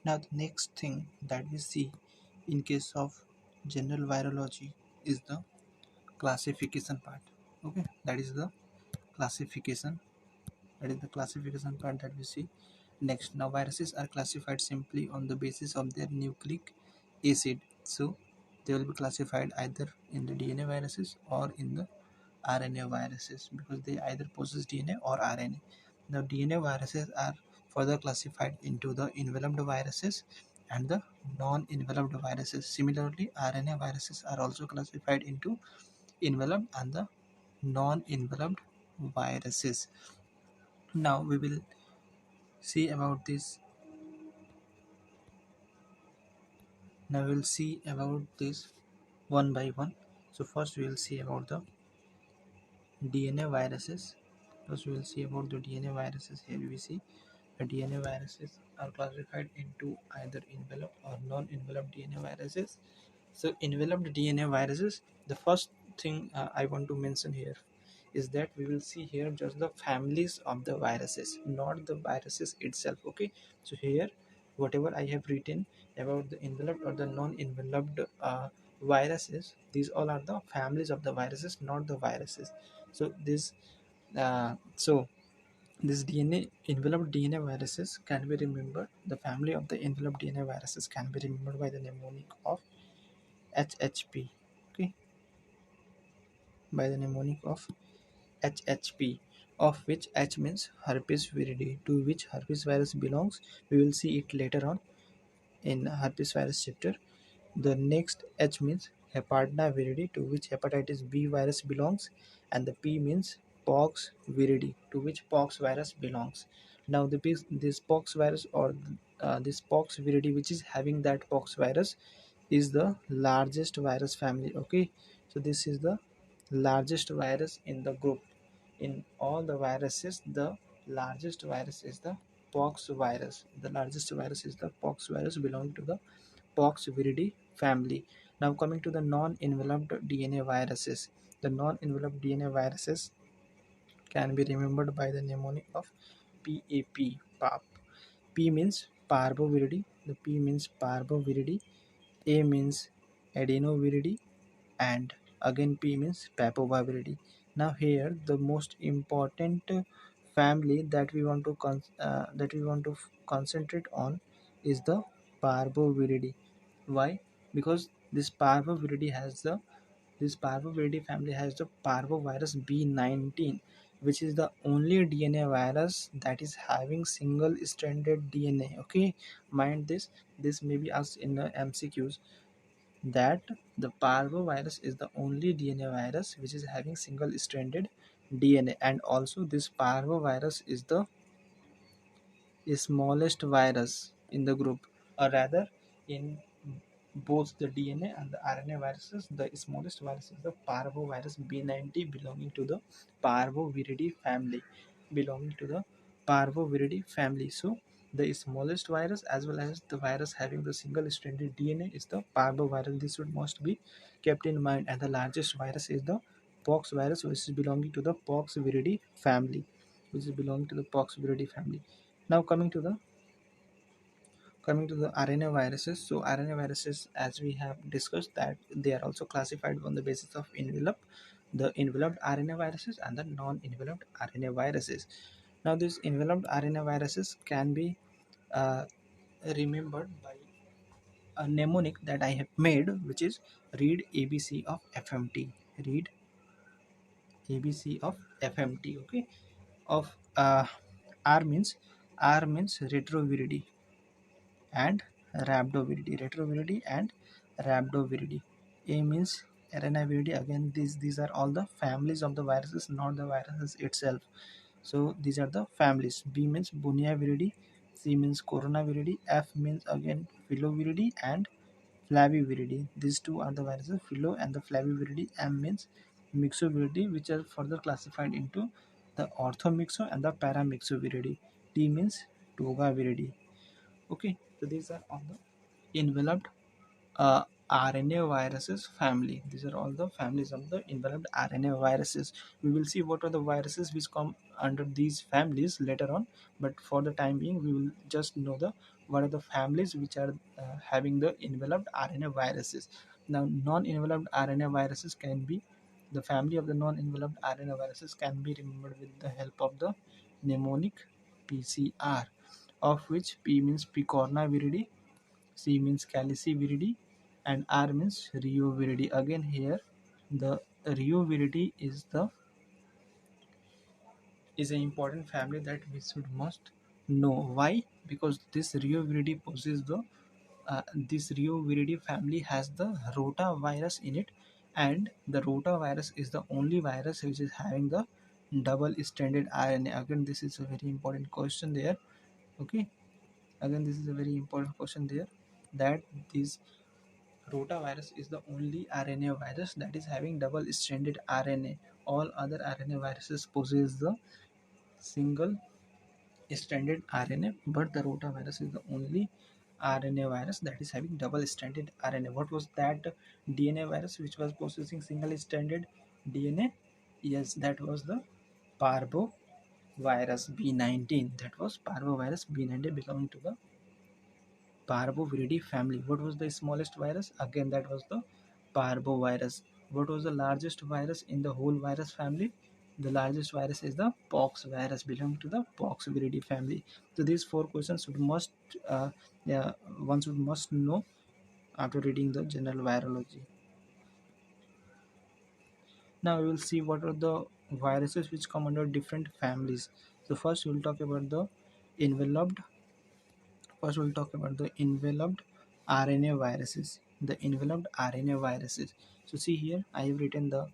Now the next thing that we see in case of general virology is the classification part. Okay, that is the classification. That is the classification part that we see next. Now viruses are classified simply on the basis of their nucleic acid. So they will be classified either in the DNA viruses or in the RNA viruses, because they either possess DNA or RNA. Now DNA viruses are further classified into the enveloped viruses and the non-enveloped viruses. Similarly, RNA viruses are also classified into enveloped and the non-enveloped viruses. Now we will see about this. Now we will see about this one by one. So first we will see about the DNA viruses. First we will see about the DNA viruses. Here we see the DNA viruses are classified into either enveloped or non-enveloped DNA viruses. So enveloped DNA viruses, the first thing I want to mention here is that we will see here just the families of the viruses, not the viruses itself. Okay, so here whatever I have written about the enveloped or the non-enveloped viruses, these all are the families of the viruses, not the viruses. So so this DNA enveloped DNA viruses can be remembered. The family of the enveloped DNA viruses can be remembered by the mnemonic of HHP. Okay, by the mnemonic of HHP, of which H means herpes viridae, to which herpes virus belongs. We will see it later on in herpes virus chapter. The next H means Heparina viridae, to which hepatitis B virus belongs, and the P means Pox viridae, to which pox virus belongs. Now this pox virus, or this pox viridae, which is having that pox virus, is the largest virus family. Okay, so this is the largest virus in the group. In all the viruses, the largest virus is the pox virus. The largest virus is the pox virus, belonging to the pox viridae family. Now coming to the non-enveloped DNA viruses. The non-enveloped DNA viruses can be remembered by the mnemonic of PAP, PAP. P means parvoviridae. The P means parvoviridae. A means adenoviridae, and again P means papoviridae. Now here the most important family that we want to concentrate on is the parvoviridae. Why? Because this parvoviridae family has the parvovirus B19, which is the only DNA virus that is having single stranded DNA. Okay, mind this. This may be asked in the MCQs, that the parvovirus is the only DNA virus which is having single stranded DNA, and also this parvovirus is the smallest virus in the group, or rather in both the DNA and the RNA viruses, the smallest virus is the parvovirus B90, belonging to the parvoviridae family, belonging to the parvoviridae family. So the smallest virus as well as the virus having the single stranded DNA is the parvovirus. This should must be kept in mind. And the largest virus is the pox virus, which is belonging to the poxviridae family, which is belonging to the poxviridae family. Now coming to the RNA viruses. So RNA viruses, as we have discussed, that they are also classified on the basis of the enveloped RNA viruses and the non-enveloped RNA viruses. Now these enveloped RNA viruses can be uh, remembered by a mnemonic that I have made, which is read ABC of FMT. Read ABC of FMT. Okay, of R means retroviridae and retroviridi and rhabdoviridi. A means arenaviridi. Again, these are all the families of the viruses, not the viruses itself. So these are the families. B means buniaviridi, C means coronaviridi, F means again filoviridae and flaviviridae. These two are the viruses, filo and the flaviviridae. M means mixoviridae, which are further classified into the orthomixo and the paramixoviridae. T means togaviridae. Okay, so these are all the enveloped RNA viruses family. These are all the families of the enveloped RNA viruses. We will see what are the viruses which come under these families later on, but for the time being we will just know the what are the families which are having the enveloped RNA viruses. Now non-enveloped RNA viruses can be, the family of the non-enveloped RNA viruses can be remembered with the help of the mnemonic PCR, of which P means Picorna viridi, C means Calici viridi, and R means Rio viridi. Again here, the Rio viridi is an important family that we should must know. Why? Because this Rio viridi possesses the this Rio viridi family has the rotavirus in it, and the rotavirus is the only virus which is having the double-stranded RNA. Again, this is a very important question there. Okay, again this is a very important question there, that this rotavirus is the only RNA virus that is having double-stranded RNA. All other RNA viruses possess the single stranded RNA, but the rotavirus is the only RNA virus that is having double stranded RNA. What was that DNA virus which was possessing single stranded DNA? Yes, that was the parvovirus B19. That was parvovirus B19 belonging to the Parvoviridae family. What was the smallest virus? Again, that was the parvovirus. What was the largest virus in the whole virus family? The largest virus is the pox virus, belonging to the Poxviridae family. So these four questions should must, yeah, one should must know after reading the general virology. Now we will see what are the viruses which come under different families. So first we will talk about the enveloped First, we'll talk about the enveloped RNA viruses. The enveloped RNA viruses. So, see here, I have written the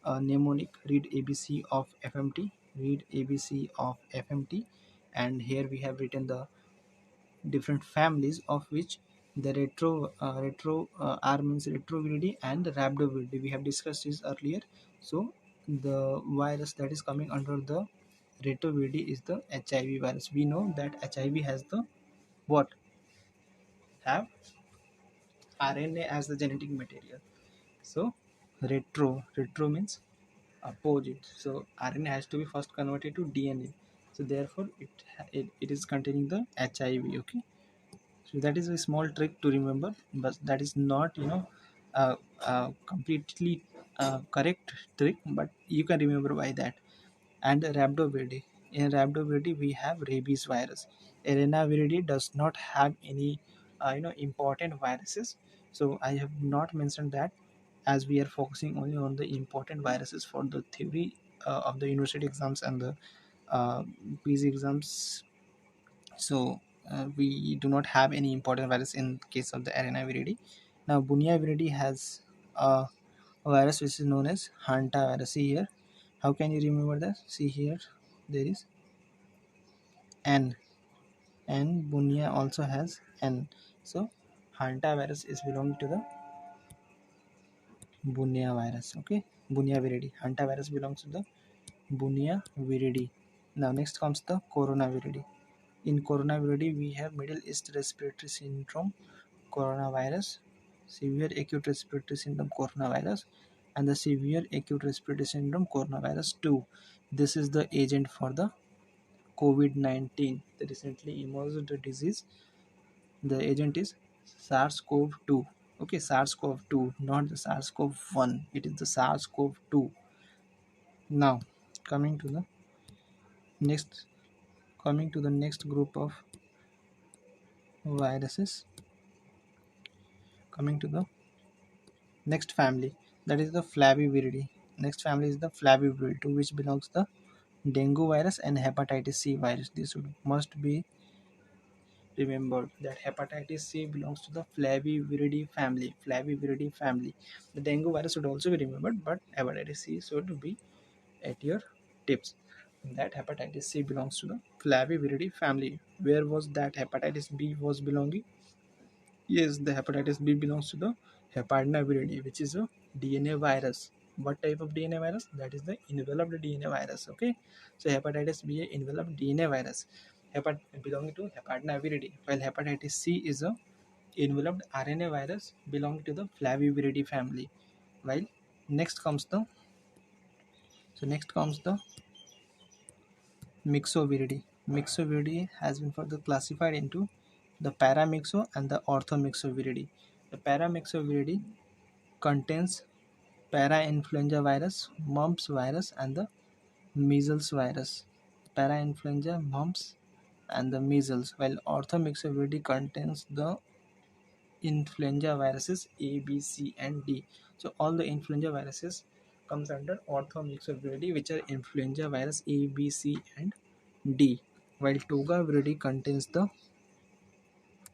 mnemonic. Read ABC of FMT. Read ABC of FMT, and here we have written the different families, of which the retro R means retroviridae and rhabdoviridae. We have discussed this earlier. So, the virus that is coming under the retroviridae is the HIV virus. We know that HIV has the what have RNA as the genetic material. So retro means opposite. So RNA has to be first converted to DNA. So therefore it is containing the HIV. Okay. So that is a small trick to remember, but that is not completely correct trick, but you can remember by that. And rhabdoviridae. In rhabdoviridae, we have rabies virus. Arenaviride does not have any important viruses. So I have not mentioned that, as we are focusing only on the important viruses for the theory of the university exams and the uh, PG exams. So we do not have any important virus in case of the arenaviride. Now Bunyaviride has a virus which is known as hantavirus. See here, how can you remember that? See here, there is N, and Bunya also has N. So hantavirus is belonging to the Bunya virus. Okay, Bunya viridi. Hantavirus belongs to the Bunya viridi. Now next comes the coronaviridi. In coronaviridi, we have Middle East Respiratory Syndrome coronavirus, severe acute respiratory syndrome coronavirus, and the severe acute respiratory syndrome coronavirus 2. This is the agent for the COVID-19, the recently emerged disease. The agent is SARS-CoV-2. Okay, SARS-CoV-2, not the SARS-CoV-1. It is the SARS-CoV-2. Now, coming to the next, coming to the next group of viruses, coming to the next family, that is the Flaviviridae. Next family is the Flaviviridae, to which belongs the dengue virus and hepatitis C virus. This must be remembered, that hepatitis C belongs to the Flaviviridae family. Flaviviridae family. The dengue virus should also be remembered, but hepatitis C should be at your tips. That hepatitis C belongs to the Flaviviridae family. Where was that hepatitis B was belonging? Yes, the hepatitis B belongs to the hepatnaviridae, which is a DNA virus. What type of DNA virus? That is the enveloped DNA virus. Okay, so hepatitis B is enveloped DNA virus, belonging to hepatnaviridae, while hepatitis C is a enveloped RNA virus belong to the Flaviviridae family, while next comes the next comes the Mixoviridae. Mixoviridae has been further classified into the Paramixo and the Orthomixoviridae. The Paramixoviridae contains parainfluenza virus, mumps virus, and the measles virus. Parainfluenza, mumps, and the measles, while Orthomixoviridae contains the influenza viruses A, B, C, and D. So all the influenza viruses comes under orthomyxoviridae, which are influenza virus A, B, C, and D. While togaviridae contains the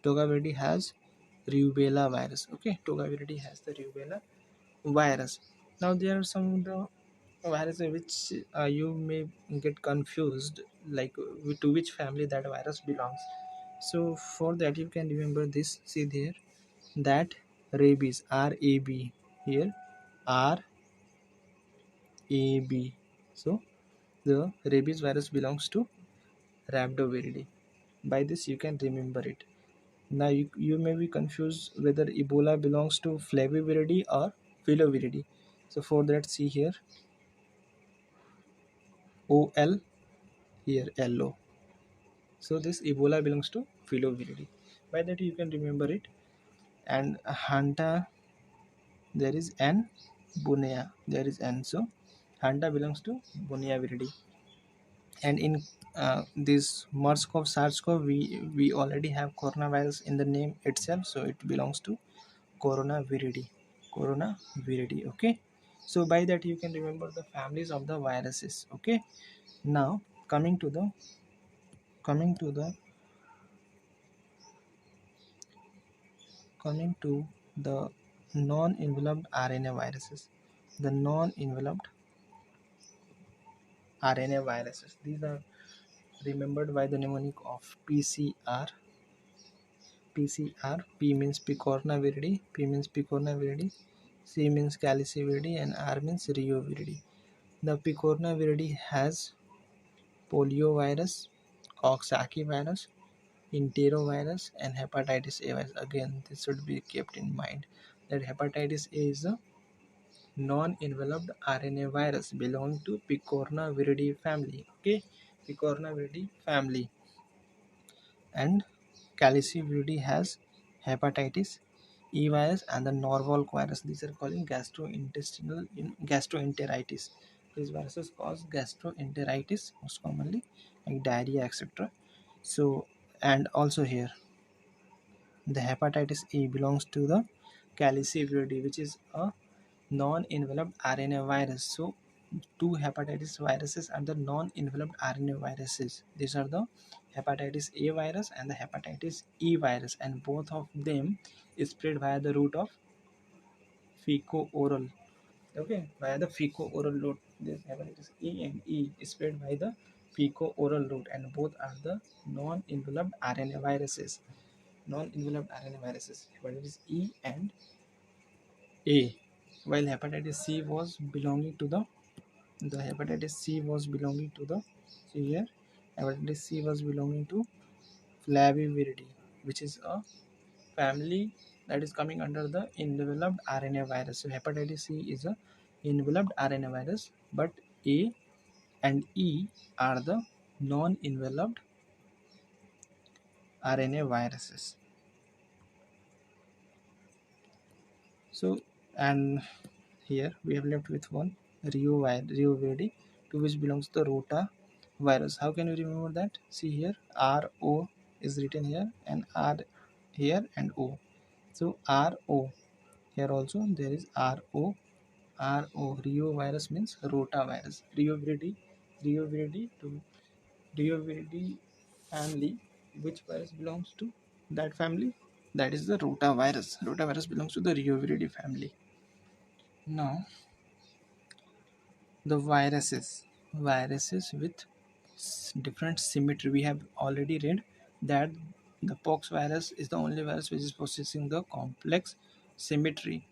togaviridae has rubella virus. Okay, togaviridae has the rubella virus. Now there are some of the viruses which you may get confused, like to which family that virus belongs. So for that you can remember this. See there that rabies, RAB, here RAB. So the rabies virus belongs to rhabdoviridae. By this you can remember it. Now you may be confused whether Ebola belongs to flaviviridae or filoviridae. So for that, see here OL, here LO. So this Ebola belongs to filoviridae. By that you can remember it. And Hanta, there is N, Bunea, there is N. So Hanta belongs to Buneaviridae. And in this MERS-CoV, SARS-CoV, we already have coronavirus in the name itself, so it belongs to Coronaviridae. Coronaviridae. Okay. So by that you can remember the families of the viruses. Okay. Now coming to the coming to the non-enveloped RNA viruses. The non-enveloped RNA viruses. These are remembered by the mnemonic of PCR. PCR. P means picornaviridae. P means picornaviridae. C means caliciviridae, and R means rheoviridae. The picornaviridae has poliovirus, Coxsackie virus, enterovirus, and hepatitis A virus. Again, this should be kept in mind that hepatitis A is a non-enveloped RNA virus belonging to Picornaviridae family. Okay, Picornaviridae family. And Caliciviridae has hepatitis E virus and the Norwalk virus. These are calling gastroenteritis. These viruses cause gastroenteritis most commonly, like diarrhea, etc. So, and also here the hepatitis E belongs to the Caliciviridae, which is a non-enveloped RNA virus. So two hepatitis viruses are the non-enveloped RNA viruses. These are the hepatitis A virus and the hepatitis E virus, and both of them is spread via the route of fecal-oral. Okay, via the fecal-oral route. This hepatitis A and E is spread by the fecal-oral route, and both are the non-enveloped RNA viruses. Non-enveloped RNA viruses, hepatitis E and A, while hepatitis C was belonging to the hepatitis C was belonging to the see here hepatitis C was belonging to Flaviviridae, which is a family that is coming under the enveloped RNA virus. So hepatitis C is a enveloped RNA virus, but A and E are the non-enveloped RNA viruses. So, and here we have left with one Rheoviridae, to which belongs the rota virus. How can you remember that? See here, RO is written here, and R here, and O. So RO, here also there is RO. Rheovirus means rotavirus. Rheoviridae to Rheoviridae family. Which virus belongs to that family? That is the rotavirus. Rotavirus belongs to the Rheoviridae family. Now the viruses with different symmetry. We have already read that the pox virus is the only virus which is possessing the complex symmetry.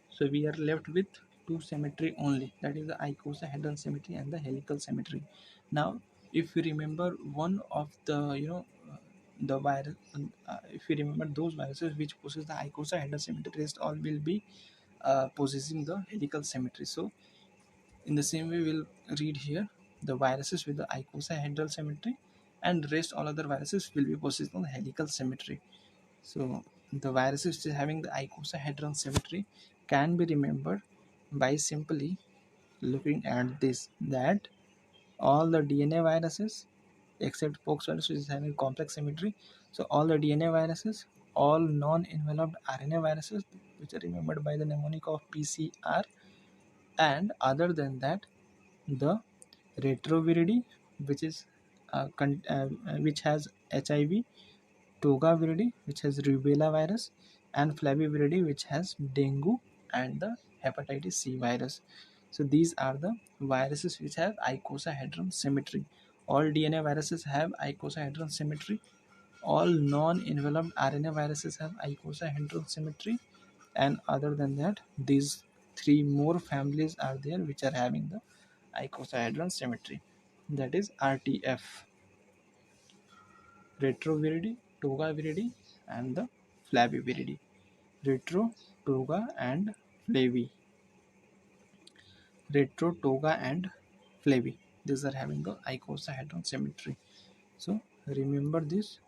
So we are left with two symmetry only, that is the icosahedron symmetry and the helical symmetry. Now if we remember one of the the virus, if you remember those viruses which possess the icosahedral symmetry, rest all will be possessing the helical symmetry. So in the same way, we'll read here the viruses with the icosahedral symmetry, and rest all other viruses will be possessing the helical symmetry. So the viruses which is having the icosahedral symmetry can be remembered by simply looking at this, that all the DNA viruses except pox virus which is having complex symmetry. So all the DNA viruses, all non-enveloped RNA viruses which are remembered by the mnemonic of PCR, and other than that the retroviridae which is which has HIV, togaviridae which has rubella virus, and flaviviridae which has dengue and the hepatitis C virus. So these are the viruses which have icosahedron symmetry. All DNA viruses have icosahedron symmetry. All non-enveloped RNA viruses have icosahedron symmetry, and other than that, these three more families are there which are having the icosahedron symmetry. That is RTF: retroviridae, togaviridae, and the flaviviridae. Retro, toga, and flavi. Retro, toga, and flavi. These are having the icosahedron symmetry. So remember this.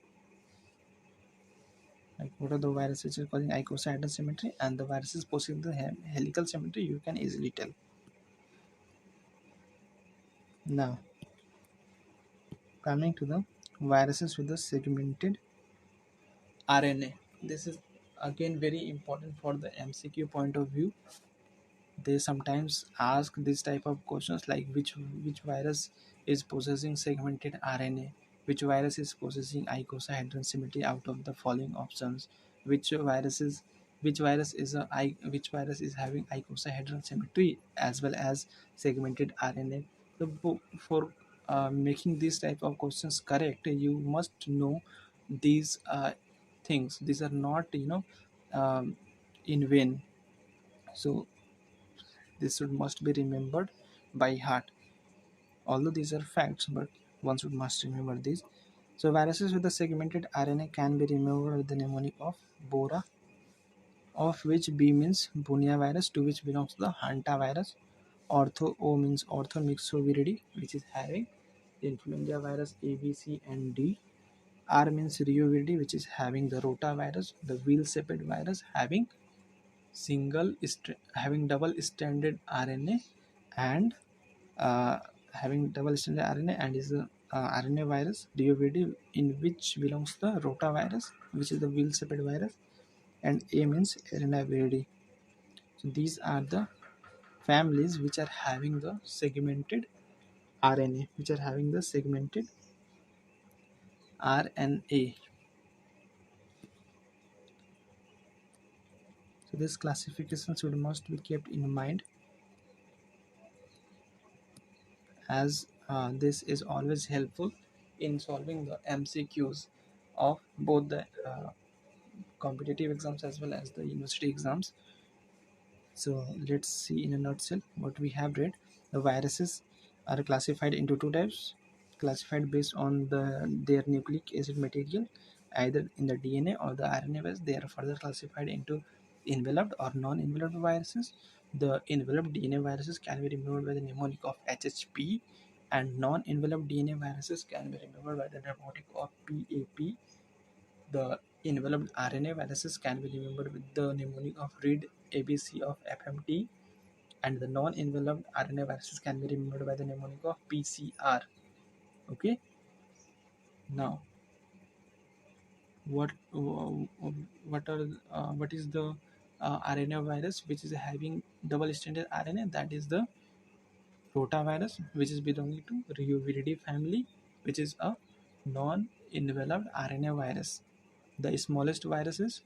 Like what are the viruses which are causing icosahedral symmetry, and the viruses possessing the helical symmetry, you can easily tell. Now coming to the viruses with the segmented RNA. This is again very important for the MCQ point of view. They sometimes ask this type of questions like which virus is possessing segmented RNA, which virus is possessing icosahedron symmetry out of the following options, which viruses which virus is having icosahedron symmetry as well as segmented RNA. So for making these type of questions correct, you must know these things. These are not in vain. So this should must be remembered by heart. Although these are facts, but one should must remember these. So viruses with a segmented RNA can be remembered with the mnemonic of Bora, of which B means Bunia virus, to which belongs the Hanta virus. Ortho O means orthomyxoviridae, which is having influenza virus A, B, C, and D. R means Rioviridae, which is having the rotavirus, the wheel shaped virus having double stranded RNA, and uh, having double-stranded RNA, and is a RNA virus DOVD, in which belongs the rotavirus, which is the wheel-shaped virus, and A means arenavirus. So these are the families which are having the segmented RNA, which are having the segmented RNA. So this classification should must be kept in mind, as this is always helpful in solving the MCQs of both the competitive exams as well as the university exams. So let's see in a nutshell what we have read. The viruses are classified into two types, classified based on their nucleic acid material, either in the DNA or the RNA base. They are further classified into enveloped or non-enveloped viruses. The enveloped DNA viruses can be remembered by the mnemonic of HHP, and non-enveloped DNA viruses can be remembered by the mnemonic of PAP. The enveloped RNA viruses can be remembered with the mnemonic of read ABC of FMT, and the non-enveloped RNA viruses can be remembered by the mnemonic of PCR. Okay. Now, what what is the RNA virus which is having double-stranded RNA? That is the rotavirus, which is belonging to Rioviridae family, which is a non-enveloped RNA virus. The smallest virus is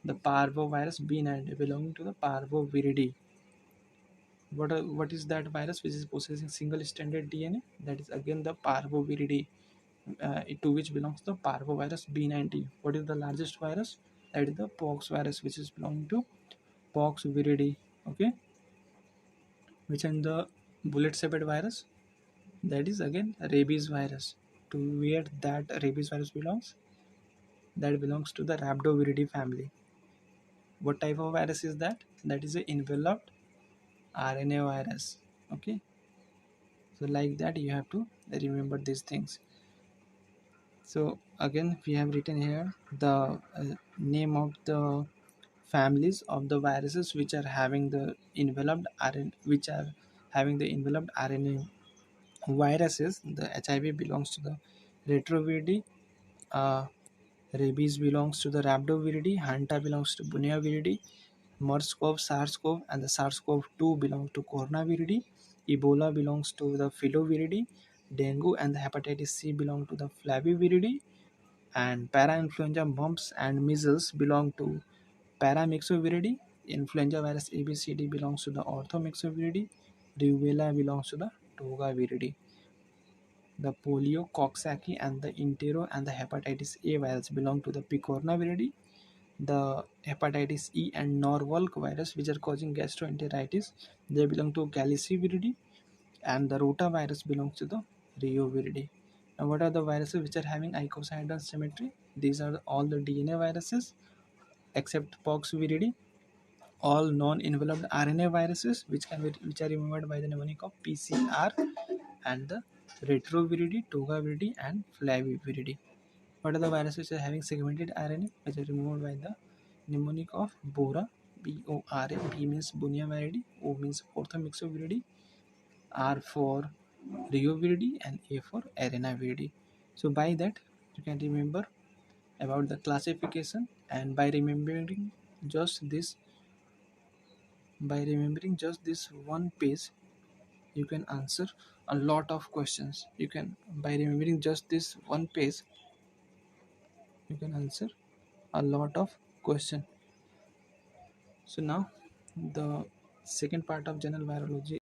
the parvovirus B90, belonging to the parvoviridae. What is that virus which is possessing single stranded DNA? That is again the parvoviridae, to which belongs the parvovirus B90. What is the largest virus? That is the pox virus, which is belonging to poxviridae. Okay, which is the bullet shaped virus? That is again rabies virus. To where that rabies virus belongs? that belongs to the Rhabdoviridae family. What type of virus is that? That is a enveloped RNA virus. Okay, so like that you have to remember these things. So again we have written here the name of the families of the viruses which are having the enveloped RNA, which are having the enveloped RNA viruses. The HIV belongs to the Retroviridae, uh, rabies belongs to the Rhabdoviridae, Hanta belongs to Bunyaviridae, MERS-CoV, SARS-CoV, and the SARS-CoV-2 belong to Coronaviridae, Ebola belongs to the Filoviridae, Dengue and the Hepatitis C belong to the Flaviviridae, and para-influenza, mumps and measles belong to Paramyxoviridae. Influenza virus ABCD belongs to the Orthomyxoviridae. Rubella belongs to the Togaviridae. The polio, coxsackie, and the entero and the hepatitis A virus belong to the Picornaviridae. The hepatitis E and Norwalk virus, which are causing gastroenteritis, they belong to Galiciviridae, and the rotavirus belongs to the Reoviridae. Now, what are the viruses which are having icosahedron symmetry? These are all the DNA viruses except poxviridae, all non-enveloped RNA viruses which are remembered by the mnemonic of PCR, and the retroviridae, togaviridae, and flaviviridae. What are the viruses which are having segmented RNA which are remembered by the mnemonic of Bora, B-O-R-A. B means Bunyaviridae, O means Orthomyxoviridae, R for Reoviridae, and A for Arenaviridae. So by that you can remember about the classification, and just this by remembering just this one page you can answer a lot of questions. You can, by remembering just this one page, you can answer a lot of question. So now the second part of general virology